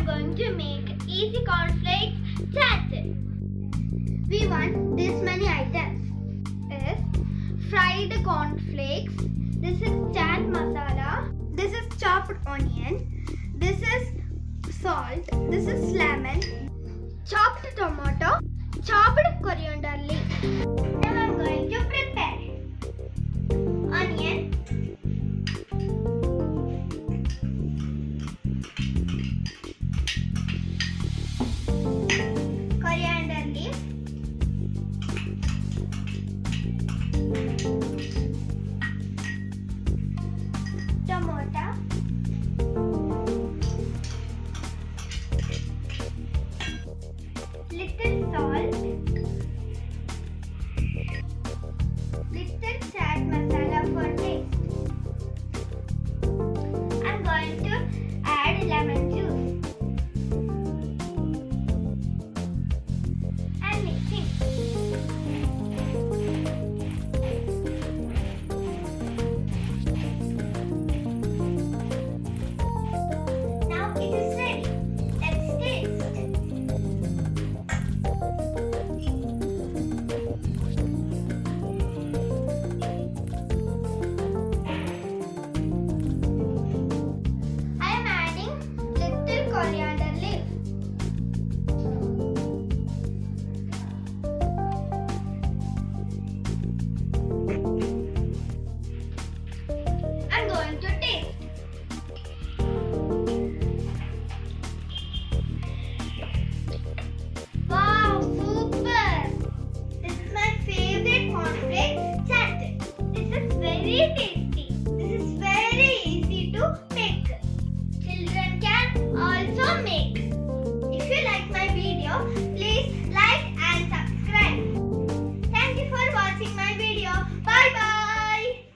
going to make easy cornflakes chat. We want this many items. Is fried corn flakes. This is chat masala. This is chopped onion. This is salt. This is lemon. Chopped tomato. Chopped coriander leaf. Now I'm going to prepare onion,